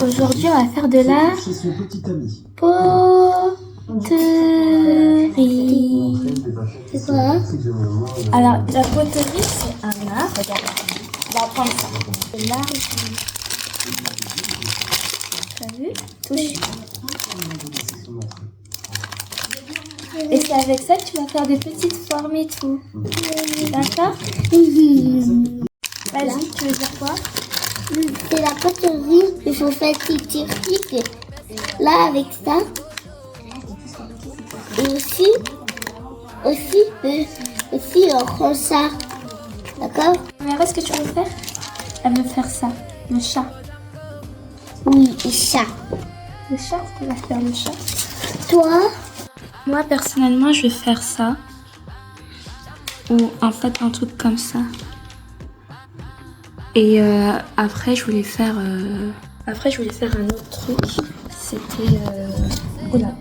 Aujourd'hui, on va faire de la poterie. C'est quoi? Alors, la poterie, c'est un art. Regarde, on va prendre ça. C'est l'art. T'as vu? Touche. Et c'est avec ça que tu vas faire des petites formes et tout. D'accord? Vas-y, tu veux dire quoi? C'est la poterie, il faut faire des trucs. Là, avec ça. Et aussi, on prend ça. D'accord? Mais qu'est-ce que tu veux faire? Elle veut faire ça. Le chat. Oui, et ça. Le chat? Tu vas faire le chat? Toi? Moi, personnellement, je vais faire ça. Ou en fait, un truc comme ça. Et après, je voulais faire un autre truc. C'était oula,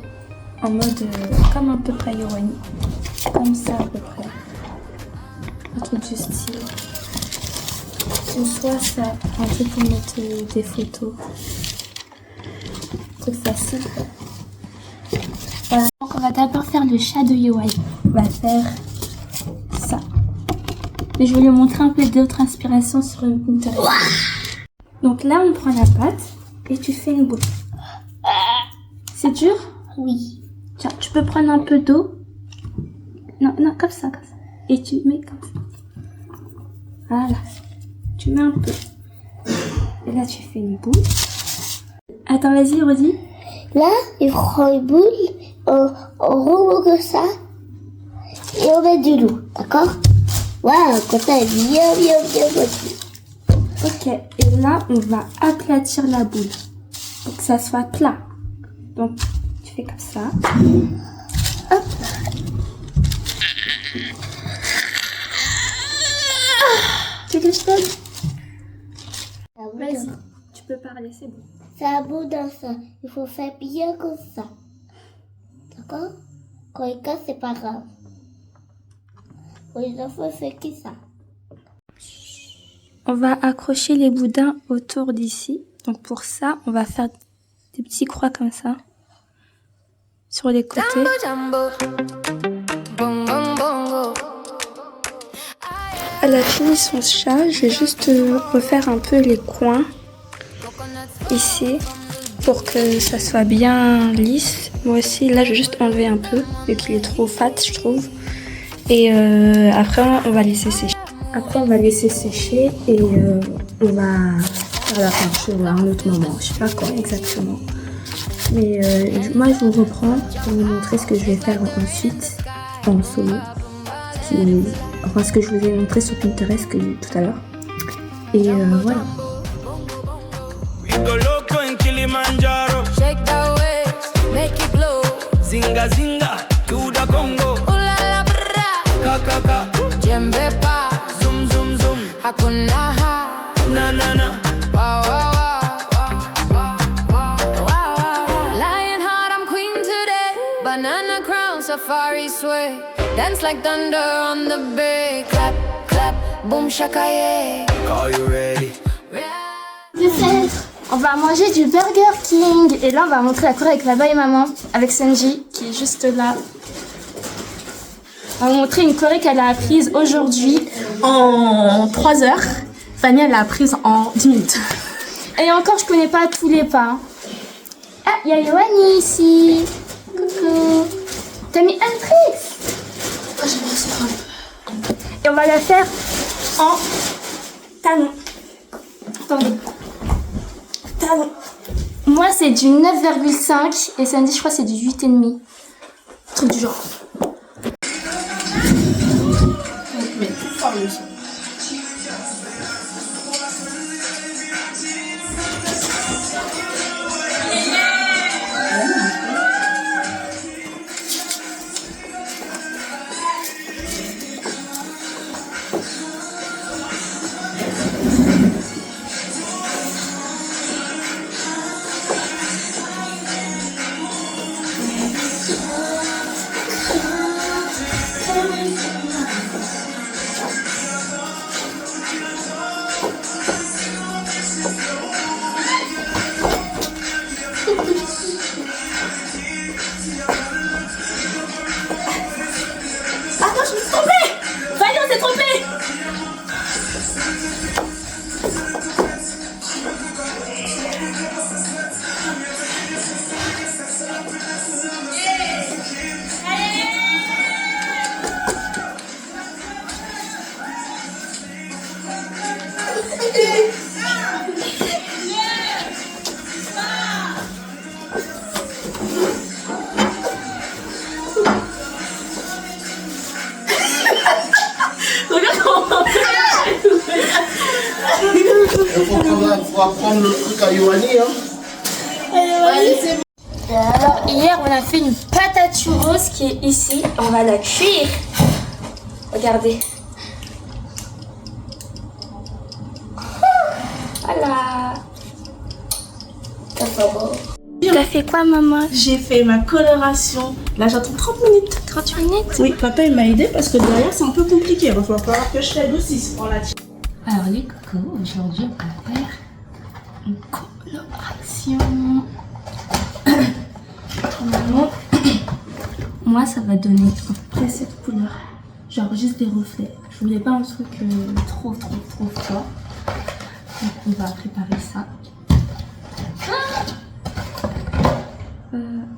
en mode comme à peu près Yoroni. Comme ça à peu près. Un truc du style. Ou soit ça, un truc pour mettre des photos. Un truc facile. Voilà. Donc on va d'abord faire le chat de Yoai. On va faire ça. Mais je vais lui montrer un peu d'autres inspirations sur Pinterest. Donc là, on prend la pâte et tu fais une boule. C'est dur? Oui. Tiens, tu peux prendre un peu d'eau. Non, comme ça. Et tu mets comme ça. Voilà. Tu mets un peu. Et là, tu fais une boule. Attends, vas-y, redis. Là, il prend une boule, on roule comme ça, et on met de l'eau, d'accord? Waouh, comme ça, bien. Ok, et là, on va aplatir la boule pour que ça soit plat. Donc, tu fais comme ça. Hop. Tu veux que je t'aide? Vas-y, tu peux parler, c'est bon. C'est un beau dans ça, il faut faire bien comme ça, d'accord? Quand il casse, c'est pas grave. Pour les enfants, c'est qui ça? On va accrocher les boudins autour d'ici. Donc pour ça, on va faire des petits croix comme ça sur les côtés. Elle a fini son chat. Je vais juste refaire un peu les coins ici pour que ça soit bien lisse. Moi aussi, là, je vais juste enlever un peu vu qu'il est trop fat, je trouve. Et après, on va laisser sécher. Et on va faire la peinture à un autre moment. Je sais pas quand exactement. Mais moi, je vous reprends pour vous montrer ce que je vais faire ensuite en solo. Ce que je vous ai montré sur Pinterest tout à l'heure. Et voilà. Zinga zinga, do the Congo. Ulala bra, kaka, jembe pa, zoom zoom zoom. Hakuna ha, na na na. Wow wow wow. Lion heart, I'm queen today. Banana crown, safari sway. Dance like thunder on the bay. Clap clap, boom shakaye. Are you ready? On va manger du Burger King. Et là, on va montrer la Corée avec Baba et maman. Avec Senji, qui est juste là. On va vous montrer une Corée qu'elle a apprise aujourd'hui en 3 heures. Fanny, elle l'a apprise en 10 minutes. Et encore, je connais pas tous les pas. Ah, il y a Yoani ici. Coucou. T'as mis un tricks. Oh, je vais recevoir un peu. Et on va la faire en talon. Attendez. Moi c'est du 9,5 et Sandy je crois c'est du 8,5. Truc du genre. Mais plus fort le son. il faudra prendre le truc à Yoanni, hein. Alors, hier, on a fait une patate churros qui est ici. On va la cuire. Regardez. Voilà. T'as fait quoi, maman? J'ai fait ma coloration. Là, j'attends 30 minutes. 30 minutes? Oui, papa, il m'a aidé parce que derrière, c'est un peu compliqué. Il va falloir que je t'aide aussi pour la tienne. Alors, les cocos, aujourd'hui, on va faire une coloration. Normalement, moi, ça va donner à peu près cette couleur. Genre, juste des reflets. Je voulais pas un truc trop fort. Donc, on va préparer ça.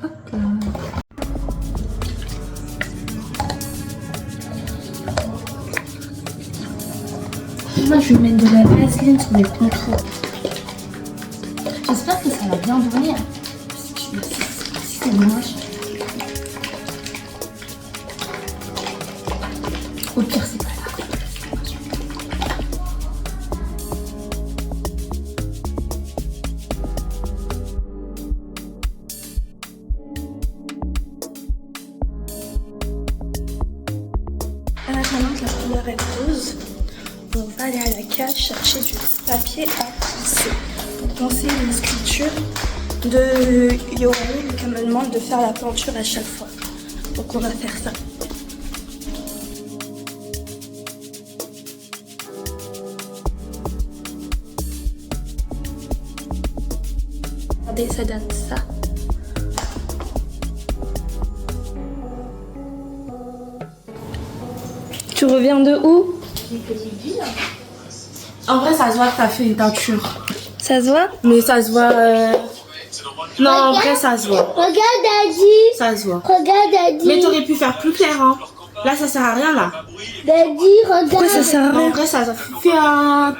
Hop là. Moi, je vais mettre de la vaseline sur les contours. J'espère que ça va bien donner. Si c'est moche. Au pire, c'est pas grave. Maintenant que la couleur est rose, on va aller à la cage chercher du papier à poncer. Pour poncer les sculptures de Yoanni, qui me demande de faire la peinture à chaque fois. Donc on va faire ça. Regardez, ça donne ça. Tu reviens de où? En vrai, ça se voit que t'as fait une teinture. Ça se voit? Mais ça se voit. Non, en vrai, ça se voit. Regarde, Daddy. Ça se voit. Regarde, Daddy. Mais t'aurais pu faire plus clair, hein. Là, ça sert à rien, là. Daddy, regarde. Pourquoi ça sert à En rien? vrai, ça fait un.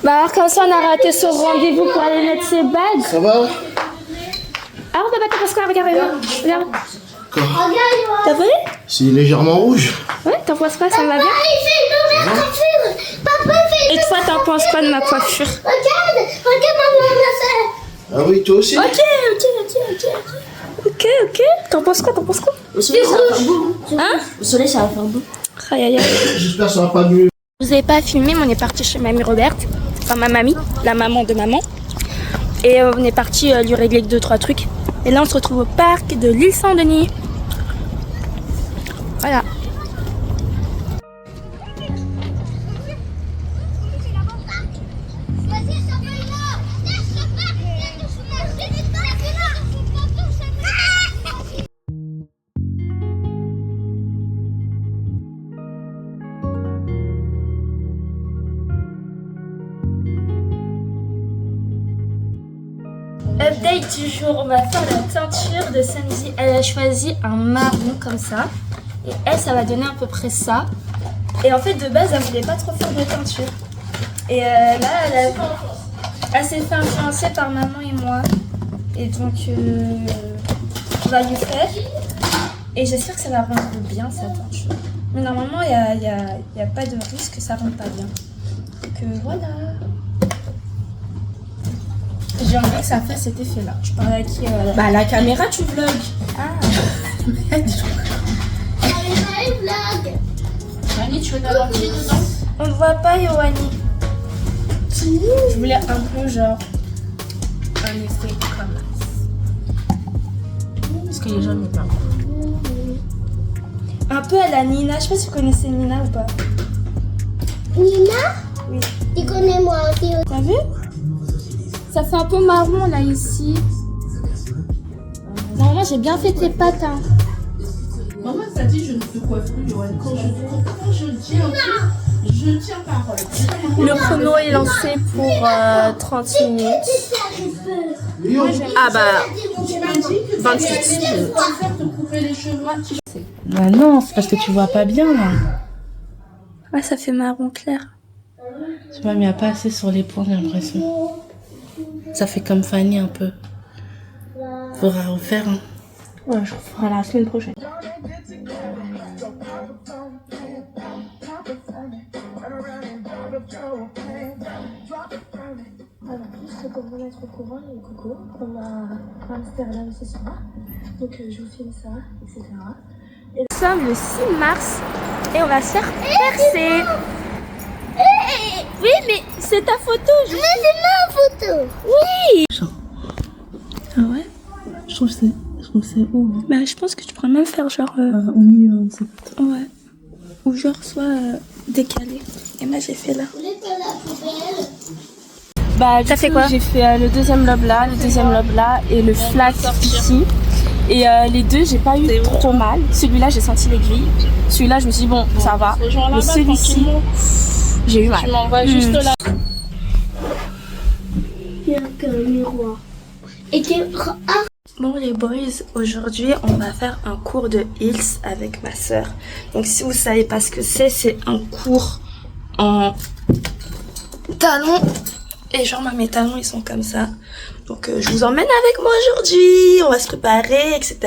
Bah alors comme ça on a raté son rendez-vous pour aller mettre ses bagues. Ça va? Alors papa t'en penses quoi? Regarde. Regarde, T'as vu? C'est légèrement rouge. Ouais, t'en penses quoi? Ça me va bien? il fait une nouvelle coiffure. Papa fait Et toi t'en penses quoi de ma coiffure? Regarde maman, Ah oui, toi aussi? Ok. T'en penses quoi? Le soleil, ça va faire beau. Hein? Le soleil, ça va faire beau. Aïe aïe aïe. J'espère que ça va pas mieux. Vous avez pas filmé mais on est parti chez mamie Roberte. Enfin ma mamie, la maman de maman. Et on est parti lui régler 2-3 trucs. Et là on se retrouve au parc de l'île Saint-Denis. Voilà. Update du jour, on va faire la teinture de samedi. Elle a choisi un marron comme ça. Et elle, ça va donner à peu près ça. Et en fait, de base, elle voulait pas trop faire de teinture. Et là, elle s'est fait influencer par maman et moi. Et donc, on va lui faire. Et j'espère que ça va rendre bien sa teinture. Mais normalement, il n'y a pas de risque que ça rende pas bien. Donc voilà. J'ai envie que ça fasse cet effet-là. Je parle à qui Bah, la caméra, tu vlogs. Ah. Allez, tu veux ta lentille dedans? On ne voit pas, Yoanni. Je voulais un peu genre. Un effet comme ça. Parce que les gens me parlent. Un peu à la Nina. Je sais pas si vous connaissez Nina ou pas. Nina? Oui. Tu connais moi aussi. T'as vu? Ça fait un peu marron là ici. Normalement j'ai bien fait tes pattes. Hein. Maman t'a dit je ne te coiffe plus, Johan. Quand je dis un truc, je tiens parole. Le chrono est lancé pour 30 minutes. Ah bah, tu m'as dit que 28 minutes. Te couper les cheveux. Bah non, c'est parce que tu vois pas bien là. Ouais, ça fait marron clair. Tu vois, mais il n'y a pas assez sur les points, j'ai l'impression. Ça fait comme Fanny un peu. Faudra refaire. Hein. Ouais, je referai la semaine prochaine. au courant, les coucou, qu'on a Amsterdam ce soir. Donc je vous filme ça, etc. Nous sommes le 6 mars et on va se faire percer. Oui, mais c'est ta photo. Mais c'est ma photo. Oui. Ah ouais? Je trouve que c'est haut. Hein. Bah, je pense que tu pourrais même faire genre. Au milieu, c'est Ouais. Ou genre soit décalé. Et moi j'ai fait là. Vous voulez faire la poubelle? Bah, T'as fait quoi? J'ai fait le deuxième lobe là, le deuxième lobe là et le flat ici. Et les deux, j'ai pas eu trop mal. Celui-là, j'ai senti l'aiguille. Celui-là, je me suis dit, bon, ça va. Mais celui-ci, j'ai eu mal. Tu m'envoies juste là. Il y a qu'un miroir. Et que... Ah, Bon les boys, aujourd'hui on va faire un cours de heels avec ma soeur. Donc si vous savez pas ce que c'est un cours en talons. Et genre mes talons ils sont comme ça. Donc je vous emmène avec moi aujourd'hui, on va se préparer, etc.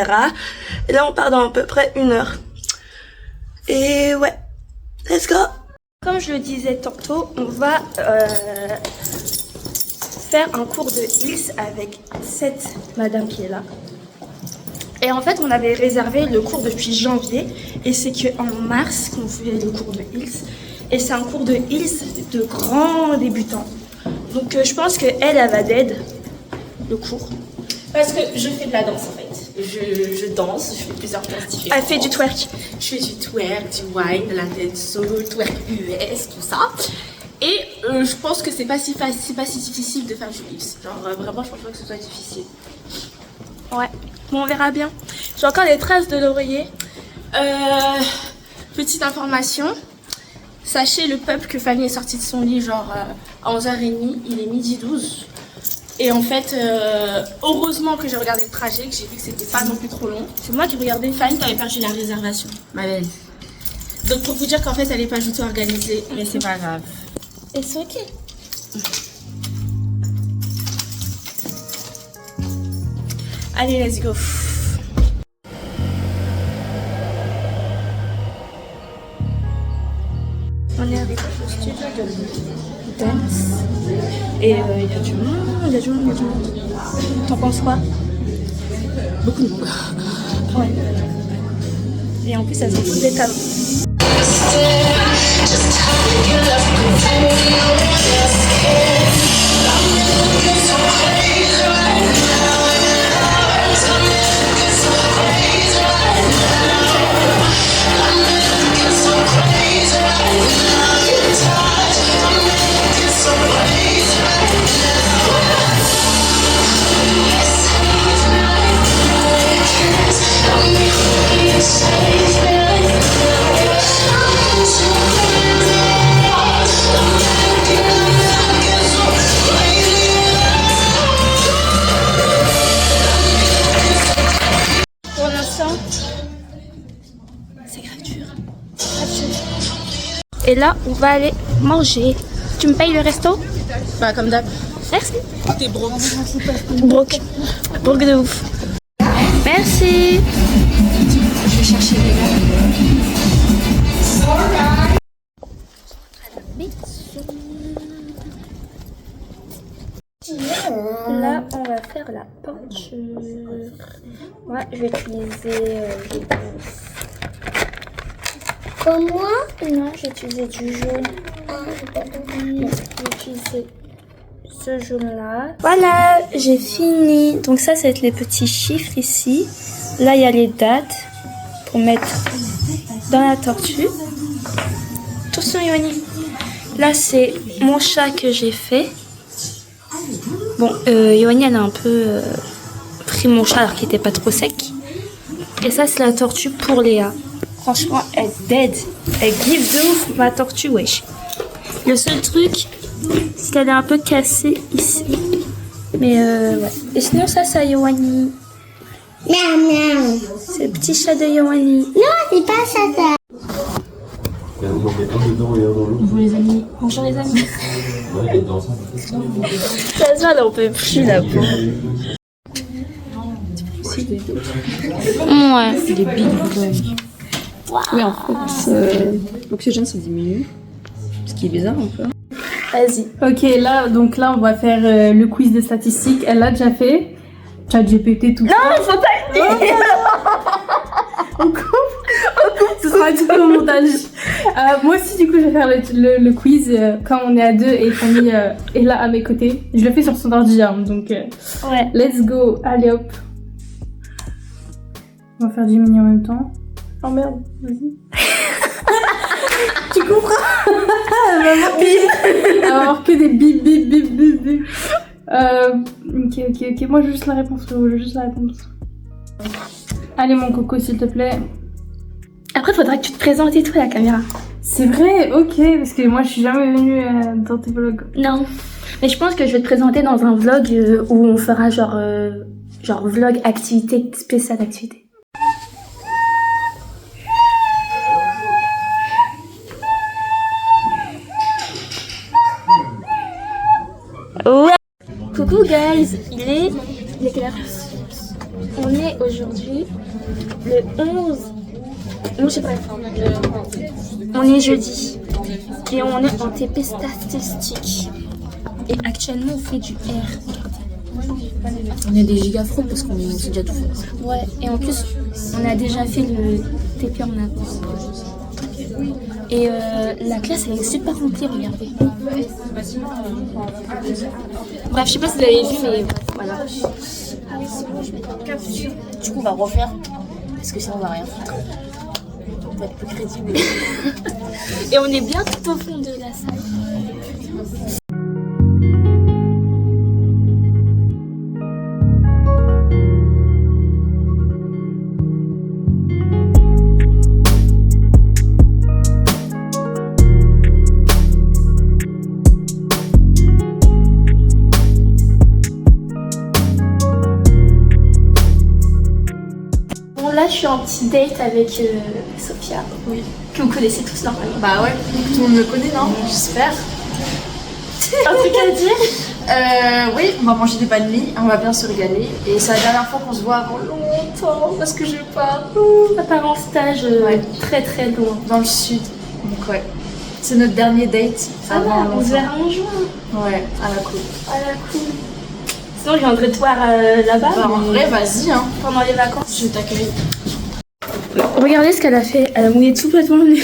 Et là on part dans à peu près 1 heure. Et ouais, let's go. Comme je le disais tantôt, on va faire un cours de heels avec cette madame qui est là. Et en fait, on avait réservé le cours depuis janvier et c'est qu'en mars qu'on fait le cours de heels. Et c'est un cours de heels de grands débutants. Donc je pense qu'elle va d'aide le cours. Parce que je fais de la danse en fait. Je danse, je fais plusieurs danses différentes. Elle fait du twerk. Je fais du twerk, du wine, de la dancehall, twerk US, tout ça. Et je pense que c'est pas si difficile de faire du hips. Genre vraiment, je pense pas que ce soit difficile. Ouais, bon on verra bien. J'ai encore des traces de l'oreiller. Petite information. Sachez le peuple que Fanny est sortie de son lit genre à 11h30, il est 12h12. Et en fait, heureusement que j'ai regardé le trajet, que j'ai vu que c'était pas non plus trop long. C'est moi qui regardais. Fanny, t'avais perdu la réservation. Ma belle. Donc pour vous dire qu'en fait elle est pas du tout organisée. Mais c'est pas grave. Et c'est ok. Allez, let's go. On est avec le studio de dance. Et il y a du monde, T'en penses quoi? Beaucoup de monde. Ouais. Et en plus, elles ont tous des talons. Pour l'instant, c'est grave dur. Et là, on va aller manger. Tu me payes le resto? Bah comme d'hab. Merci. T'es broke. Broke. Broke de ouf. Merci. Je vais chercher les gars. Là, on va faire la peinture. Moi, je vais utiliser comme moi? Non, j'ai utilisé du jaune. Bon, j'ai utilisé ce jaune-là. Voilà, j'ai fini. Donc ça, ça va être les petits chiffres ici. Là, il y a les dates pour mettre dans la tortue. Attention, Yoani. Là, c'est mon chat que j'ai fait. Bon, Yoani, elle a un peu pris mon chat alors qu'il était pas trop sec. Et ça, c'est la tortue pour Léa. Franchement, elle dead. Elle give de ouf, ma tortue, wesh. Le seul truc, c'est qu'elle est un peu cassée ici. Mais ouais. Et sinon, ça, c'est Yoani. Miaou, miaou. C'est le petit chat de Yoani. Non, c'est pas ça. Bonjour les amis. Bonjour les amis. Ça se voit, là, on peut plus la peau. Ouais. Il est big boy. Oui, en fait, l'oxygène se diminue. Ce qui est bizarre un peu. Vas-y. Ok, là, donc là, on va faire le quiz des statistiques. Elle l'a déjà fait. ChatGPT, tout ça. Non, faut pas le dire. On coupe, ce sera tout au montage. Moi aussi, du coup, je vais faire le quiz quand on est à deux et Fanny est là à mes côtés. Je le fais sur son ordi, hein, donc Ouais. let's go. Allez hop. On va faire Gemini en même temps. Oh merde, vas-y. Tu comprends? Elle va avoir que des bip bip bip bip bip. Ok. Moi, je veux juste la réponse. Allez, mon coco, s'il te plaît. Après, faudra que tu te présentes et tout à la caméra. C'est vrai, ok, parce que moi je suis jamais venue dans tes vlogs. Non. Mais je pense que je vais te présenter dans un vlog où on fera genre vlog activité, spéciale activité. Ouais. Coucou guys, il est quelle heure? On est aujourd'hui le 11. Non, je sais pas. On est jeudi. Et on est en TP statistique. Et actuellement, on fait du R. On est des gigafros parce qu'on s'est déjà tout fait. Ouais, et en plus, on a déjà fait le TP en avance. Et la classe, elle est super remplie, regardez. Bref, je sais pas si vous l'avez vu, mais voilà. Du coup, on va refaire parce que sinon, on va rien foutre. On va être plus crédible. Et on est bien tout au fond de la salle. Là, je suis en petit date avec Sophia. Oui. Que vous connaissez tous normalement. Bah ouais, tout le monde me connaît, non? J'espère. Un truc à dire? Oui, on va manger des banh mi, on va bien se régaler. Et c'est la dernière fois qu'on se voit avant longtemps parce que je pars Ça part en stage très très loin. dans le sud. Donc ouais, c'est notre dernier date avant on se longtemps. verra en juin. Ouais, à la cool. Ah la cool. Sinon, je viendrai te voir là-bas. Bah, en vrai, vas-y, hein. Pendant les vacances. Je t'accueille. Regardez ce qu'elle a fait. Elle a mouillé tout complètement le nez.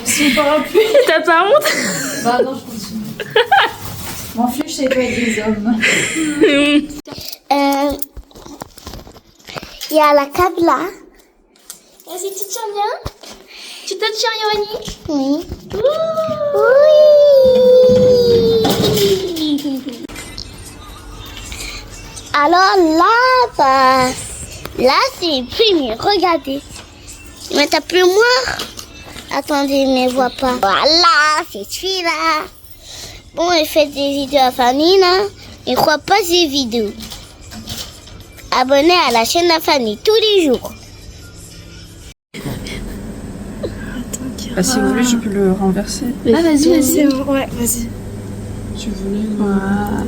C'est pas un peu. T'as pas honte? Bah non, je continue. M'en fiche, je sais pas avec des hommes. Il y a la Kabla. Vas-y, tu te tiens bien? Tu te tiens, Yoanni? Oui. Oui. Alors là, c'est premier. Regardez. Mais t'as plus moi. Attendez, ne me vois pas. Voilà, c'est celui-là. Bon, il fait des vidéos à Fanny, là. Il croit pas ces vidéos. Abonnez à la chaîne de Fanny tous les jours. Bah, si vous voulez, je peux le renverser. Ah, vas-y. Ouais, vas-y. Si vous voulez. Voilà.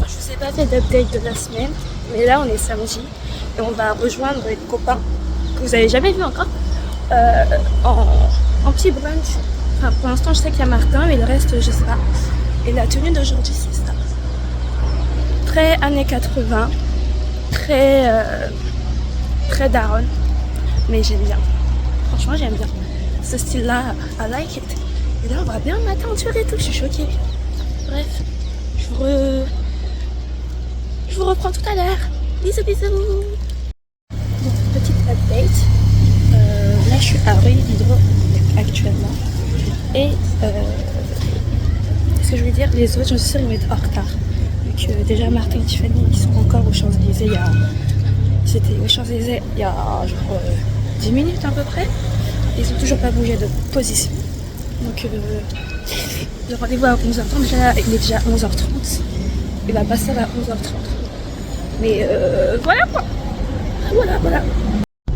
Je vous ai pas fait d'update de la semaine, mais là on est samedi et on va rejoindre les copains que vous avez jamais vus encore en petit brunch. Enfin, pour l'instant je sais qu'il y a Martin, mais le reste je sais pas. Et la tenue d'aujourd'hui c'est ça. Très années 80, très daronne, mais j'aime bien. Franchement j'aime bien. Ce style-là, I like it. Et là on voit bien ma teinture et tout, je suis choquée. Bref, je vous reprends tout à l'heure. Bisous, bisous. Donc, petite update. Là, je suis à Rue Hydro actuellement. Et ce que je voulais dire, les autres, j'en suis sûre, ils vont être en retard. Donc, déjà, Martin et Tiffany, ils sont encore aux Champs-Élysées. C'était aux Champs-Élysées il y a genre 10 minutes à peu près. Ils ont toujours pas bougé de position. Donc, le rendez-vous à 11h30. Déjà, il est déjà 11h30. Il va passer à 11h30. Mais voilà quoi. voilà.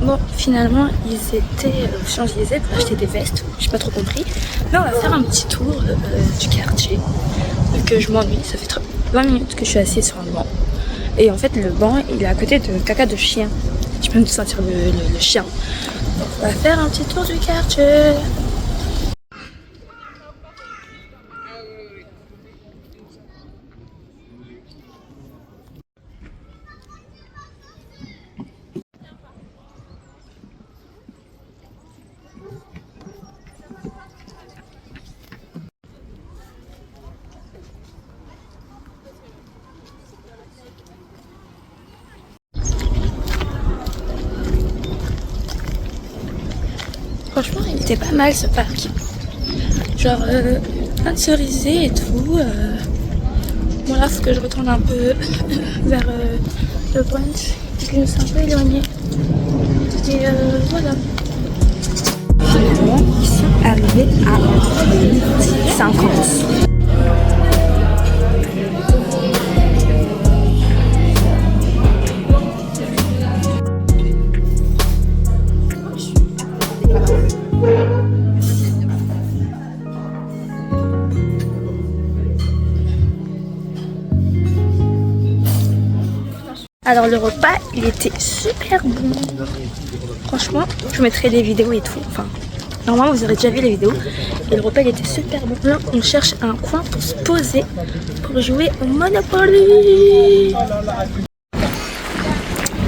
Bon, finalement, ils étaient Champs-Élysées pour acheter des vestes. J'ai pas trop compris. Mais on va faire un petit tour du quartier. Que je m'ennuie, ça fait 20 minutes que je suis assise sur un banc. Et en fait, le banc, il est à côté de caca de chien. Tu peux me sentir le chien. On va faire un petit tour du quartier. Franchement, il était pas mal ce parc. Genre, plein de cerisiers et tout. Bon, là, faut que je retourne un peu vers le brunch. Parce que je me suis un peu éloignée. Et voilà. Ils sont arrivés à 50. Alors le repas, il était super bon. Franchement, je mettrai des vidéos et tout. Enfin, normalement vous aurez déjà vu les vidéos. Et le repas, il était super bon. Là, on cherche un coin pour se poser, pour jouer au Monopoly.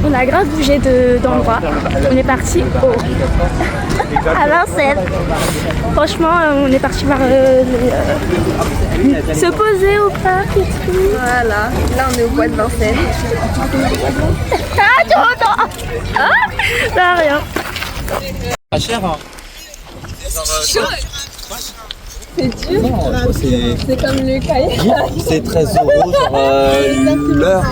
On a grave bougé d'endroit. On est parti à Vincennes. Franchement, on est parti voir se poser au parc et tout. Voilà, là on est au bois de Vincennes. Ah, tu entends? Ah, rien. Pas cher, hein. C'est dur. Non, C'est comme le kayak. c'est 13 € l'heure.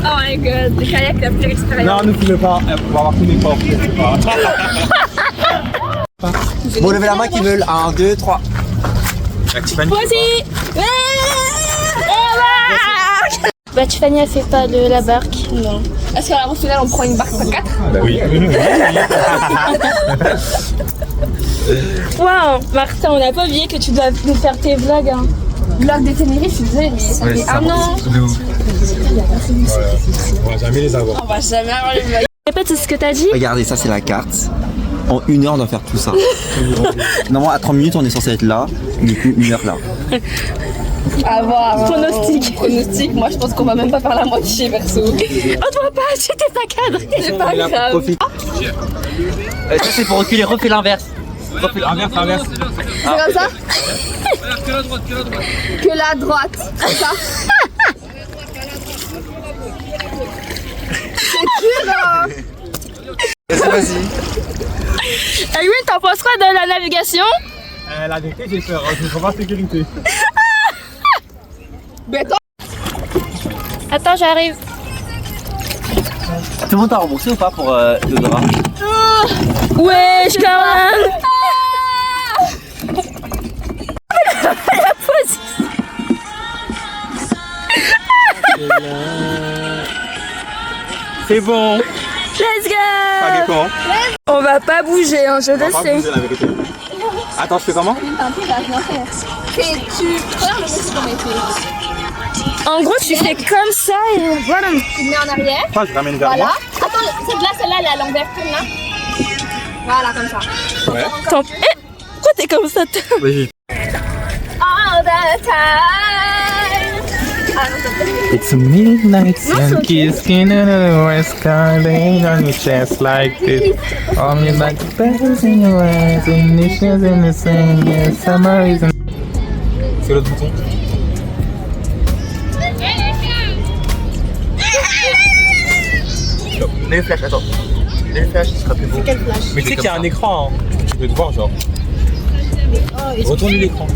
Oh my god, le kayak la plus expérience. Non, ne pouvez pas. On va avoir tous les ports. Bon, levez la main qui veulent. 1, 2, 3. Vas-y. Bah Tiffany elle fait pas de la barque. Non. Est-ce qu'à la finale on prend une barque à 4? Bah oui. Waouh, Martin, on n'a pas oublié que tu dois nous faire tes vlogs. Hein. Vlog de Tenerife, je suis désolée, mais ça fait un an. On va jamais les avoir. On va jamais avoir les vlogs. Répète ce que t'as dit. Regardez, ça c'est la carte. En 1 heure, on doit faire tout ça. Normalement, à 30 minutes, on est censé être là. Du coup, 1 heure là. À voir. Pronostic. Pronostic, moi je pense qu'on va même pas faire la moitié perso. On doit pas, j'étais pas cadré. C'est pas grave. Profite. Ça c'est pour reculer, refais l'inverse. Inverse. C'est comme ça? Que la droite. C'est ça? C'est dur hein. Vas-y. Ayun, t'en penses quoi de la navigation? La vérité, j'ai peur. Je me sens pas en sécurité. Attends, j'arrive. Tout le monde t'a remboursé ou pas pour l'odorat? Wesh, quand même. La position. C'est bon. Let's go. Pas comment? On va pas bouger, hein, je le sais. La vérité. Attends, je fais comment? En gros, tu fais comme ça et voilà. Tu mets en arrière. Moi, je ramène vers Voilà. moi. Attends, celle-là, elle est à l'envers, tourne là. Voilà, comme ça. Ouais. Attends, pourquoi t'es comme ça? Vas-y. All the time. It's a midnight sun kissing in the west sky, on your chest like this. All me like feathers in your eyes, and issues in the same, yeah, summer is in. C'est l'autre bouton. Mets le flash, attends. Mets le flash, ce sera plus beau. Quel flash? Mais tu sais qu'il y a un écran, hein. Tu peux te voir, genre. Retourne l'écran.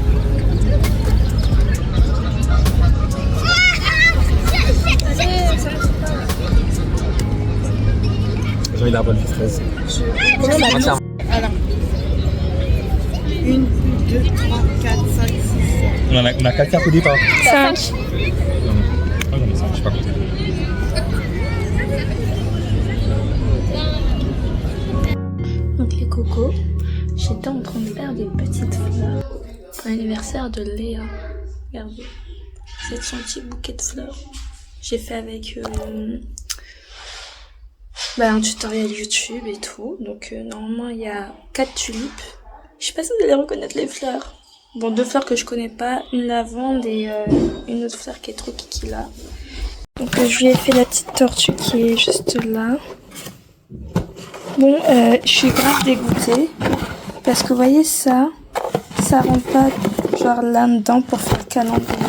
J'ai envie d'avoir une fraise. Alors, 1, 2, 3, 4, 5, 6, 7. On a 4 cartes au départ. 5. Ah, j'en ai 5, je sais pas compter. faire des petites fleurs pour l'anniversaire de Léa. Regardez, c'est son petit bouquet de fleurs. J'ai fait avec un tutoriel YouTube et tout. Donc normalement il y a 4 tulipes. Je sais pas si vous allez reconnaître les fleurs. Bon, 2 fleurs que je connais pas, une lavande et une autre fleur qui est trop kiki là. Donc je lui ai fait la petite tortue qui est juste là. Bon, je suis grave dégoûtée parce que vous voyez ça rentre pas genre là-dedans pour faire le calendrier.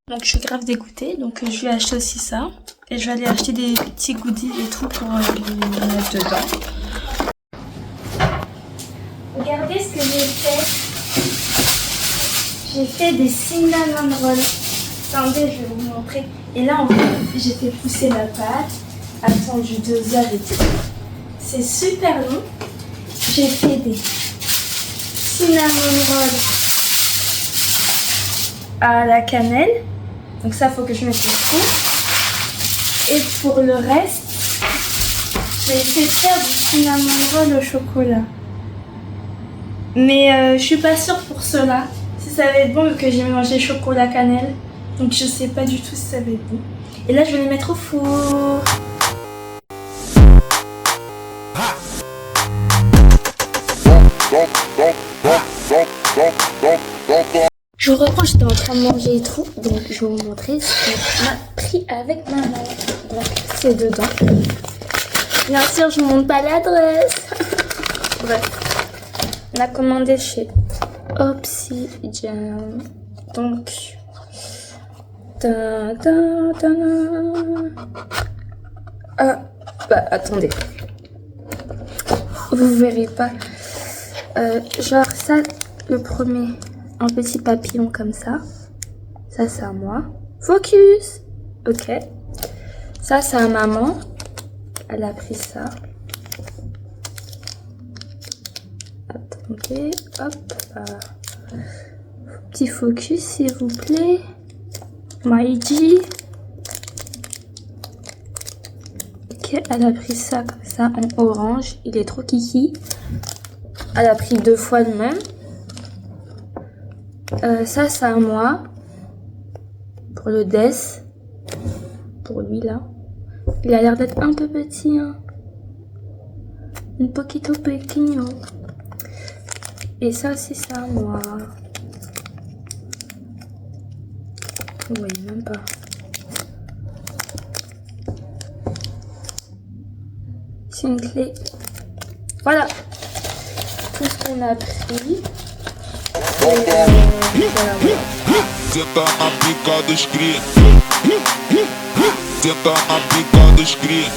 Donc je suis grave dégoûtée, donc je lui ai acheté aussi ça. Et je vais aller acheter des petits goodies et tout pour lui mettre dedans. Regardez ce que j'ai fait. J'ai fait des cinnamon rolls. Attendez, je vais vous montrer. Et là, en fait, j'ai fait pousser la pâte. Attendu 2 heures et tout. C'est super long. J'ai fait des cinnamon rolls à la cannelle. Donc ça, faut que je mette le four. Et pour le reste, j'ai essayé de faire du cinnamon roll au chocolat. Mais je suis pas sûre pour cela. Si ça va être bon, vu que j'ai mélangé chocolat cannelle. Donc je sais pas du tout si ça va être bon. Et là, je vais les mettre au four. Je vous reprends, j'étais en train de manger et tout, donc je vais vous montrer ce qu'on m'a pris avec maman. Donc c'est dedans. Bien sûr, je ne montre pas l'adresse. Bref, on a commandé chez Obsidian. Donc, attendez, vous verrez pas. Genre ça, le premier. Un petit papillon comme ça. Ça, c'est à moi. Focus! Ok. Ça, c'est à maman. Elle a pris ça. Attendez. Hop. Petit focus, s'il vous plaît. Maïji. Ok, elle a pris ça comme ça en orange. Il est trop kiki. Elle a pris 2 fois le même. Ça, c'est à moi. Pour le Death. Pour lui, là. Il a l'air d'être un peu petit, hein. Un poquito pequeño. Et ça aussi, c'est à moi. Vous voyez même pas. C'est une clé. Voilà. Tout ce qu'on a pris. Senta a pica dos cria. Senta a pica dos cria.